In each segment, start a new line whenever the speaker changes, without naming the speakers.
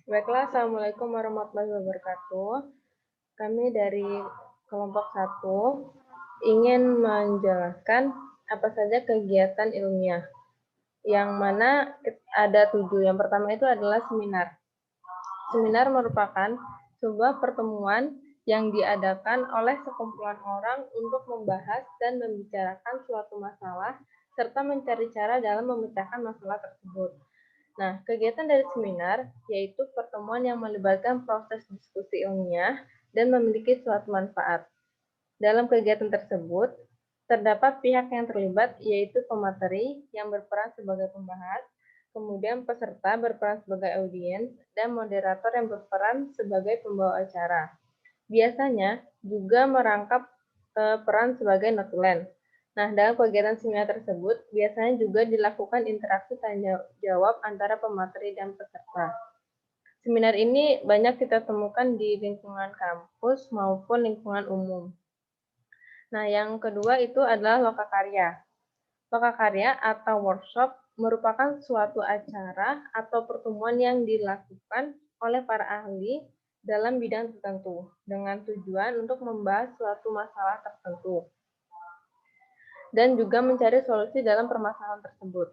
Baiklah, Assalamualaikum warahmatullahi wabarakatuh. Kami dari kelompok 1 ingin menjelaskan apa saja kegiatan ilmiah, yang mana ada 7. Yang pertama itu adalah seminar. Seminar merupakan sebuah pertemuan yang diadakan oleh sekumpulan orang untuk membahas dan membicarakan suatu masalah serta mencari cara dalam memecahkan masalah tersebut. Nah, kegiatan dari seminar yaitu pertemuan yang melibatkan proses diskusi ilmiah dan memiliki suatu manfaat. Dalam kegiatan tersebut, terdapat pihak yang terlibat yaitu pemateri yang berperan sebagai pembahas, kemudian peserta berperan sebagai audiens, dan moderator yang berperan sebagai pembawa acara. Biasanya juga merangkap peran sebagai notulen. Nah, dalam kegiatan seminar tersebut, biasanya juga dilakukan interaksi tanya jawab antara pemateri dan peserta. Seminar ini banyak kita temukan di lingkungan kampus maupun lingkungan umum. Nah, yang kedua itu adalah lokakarya. Lokakarya atau workshop merupakan suatu acara atau pertemuan yang dilakukan oleh para ahli dalam bidang tertentu dengan tujuan untuk membahas suatu masalah tertentu dan juga mencari solusi dalam permasalahan tersebut.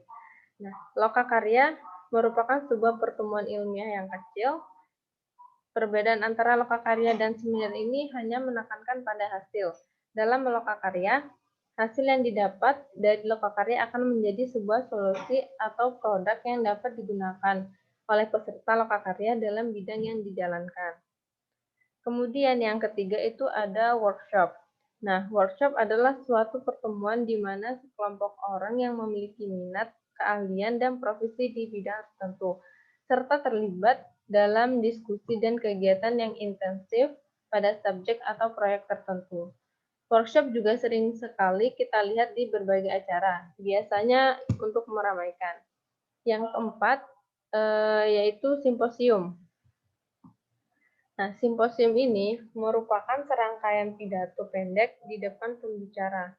Nah, lokakarya merupakan sebuah pertemuan ilmiah yang kecil. Perbedaan antara lokakarya dan seminar ini hanya menekankan pada hasil. Dalam lokakarya, hasil yang didapat dari lokakarya akan menjadi sebuah solusi atau produk yang dapat digunakan oleh peserta lokakarya dalam bidang yang dijalankan. Kemudian yang ketiga itu ada workshop. Nah, workshop adalah suatu pertemuan di mana sekelompok orang yang memiliki minat, keahlian, dan profesi di bidang tertentu, serta terlibat dalam diskusi dan kegiatan yang intensif pada subjek atau proyek tertentu. Workshop juga sering sekali kita lihat di berbagai acara, biasanya untuk meramaikan. Yang keempat, yaitu simposium. Nah, simposium ini merupakan serangkaian pidato pendek di depan pembicara.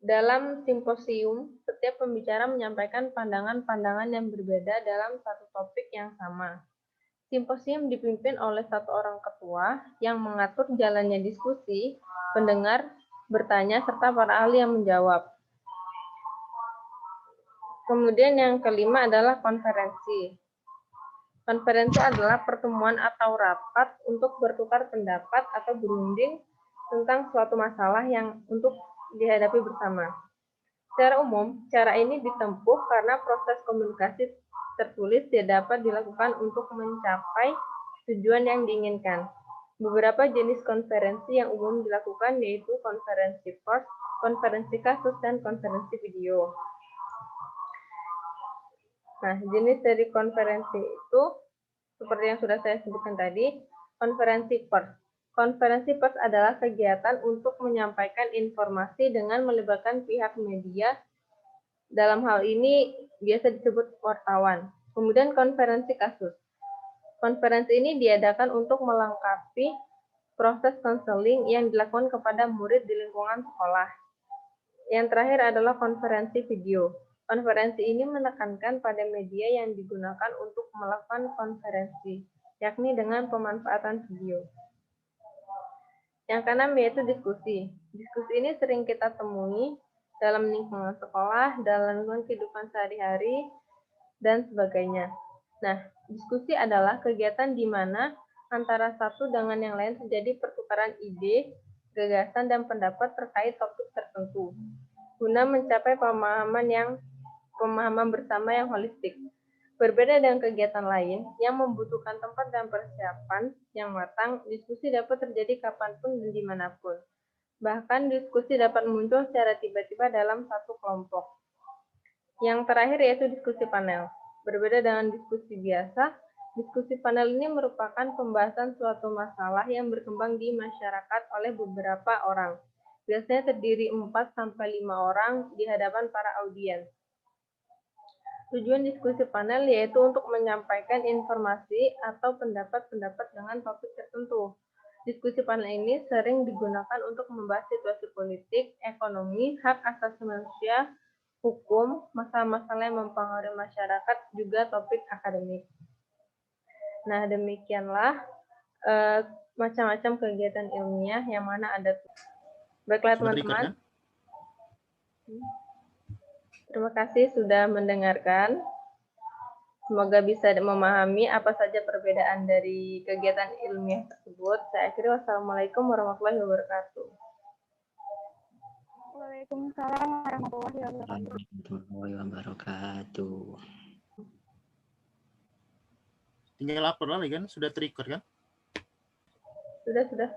Dalam simposium, setiap pembicara menyampaikan pandangan-pandangan yang berbeda dalam satu topik yang sama. Simposium dipimpin oleh satu orang ketua yang mengatur jalannya diskusi, pendengar bertanya, serta para ahli yang menjawab. Kemudian yang kelima adalah konferensi. Konferensi adalah pertemuan atau rapat untuk bertukar pendapat atau berunding tentang suatu masalah yang untuk dihadapi bersama. Secara umum, cara ini ditempuh karena proses komunikasi tertulis tidak dapat dilakukan untuk mencapai tujuan yang diinginkan. Beberapa jenis konferensi yang umum dilakukan yaitu konferensi pers, konferensi kasus, dan konferensi video. Nah, jenis dari konferensi itu seperti yang sudah saya sebutkan tadi, konferensi pers. Konferensi pers adalah kegiatan untuk menyampaikan informasi dengan melibatkan pihak media. Dalam hal ini biasa disebut wartawan. Kemudian konferensi kasus. Konferensi ini diadakan untuk melengkapi proses konseling yang dilakukan kepada murid di lingkungan sekolah. Yang terakhir adalah konferensi video. Konferensi ini menekankan pada media yang digunakan untuk melakukan konferensi, yakni dengan pemanfaatan video. Yang keenam yaitu diskusi. Diskusi ini sering kita temui dalam lingkungan sekolah, dalam lingkungan kehidupan sehari-hari, dan sebagainya. Nah, diskusi adalah kegiatan di mana antara satu dengan yang lain terjadi pertukaran ide, gagasan, dan pendapat terkait topik tertentu guna mencapai pemahaman bersama yang holistik. Berbeda dengan kegiatan lain yang membutuhkan tempat dan persiapan yang matang, diskusi dapat terjadi kapanpun dan dimanapun. Bahkan diskusi dapat muncul secara tiba-tiba dalam satu kelompok. Yang terakhir yaitu diskusi panel. Berbeda dengan diskusi biasa, diskusi panel ini merupakan pembahasan suatu masalah yang berkembang di masyarakat oleh beberapa orang. Biasanya terdiri 4-5 orang di hadapan para audiens. Tujuan diskusi panel yaitu untuk menyampaikan informasi atau pendapat-pendapat dengan topik tertentu. Diskusi panel ini sering digunakan untuk membahas situasi politik, ekonomi, hak asasi manusia, hukum, masalah-masalah yang mempengaruhi masyarakat, juga topik akademik. Nah, demikianlah macam-macam kegiatan ilmiah yang mana ada. Baiklah
Sudah terikat,
teman-teman.
kan?
Terima kasih sudah mendengarkan. Semoga bisa memahami apa saja perbedaan dari kegiatan ilmiah tersebut. Saya akhiri, wassalamualaikum warahmatullahi wabarakatuh.
Waalaikumsalam warahmatullahi wabarakatuh.
Warahmatullahi wabarakatuh.
Tinggal upload lagi kan? Sudah terikat kan?
Sudah.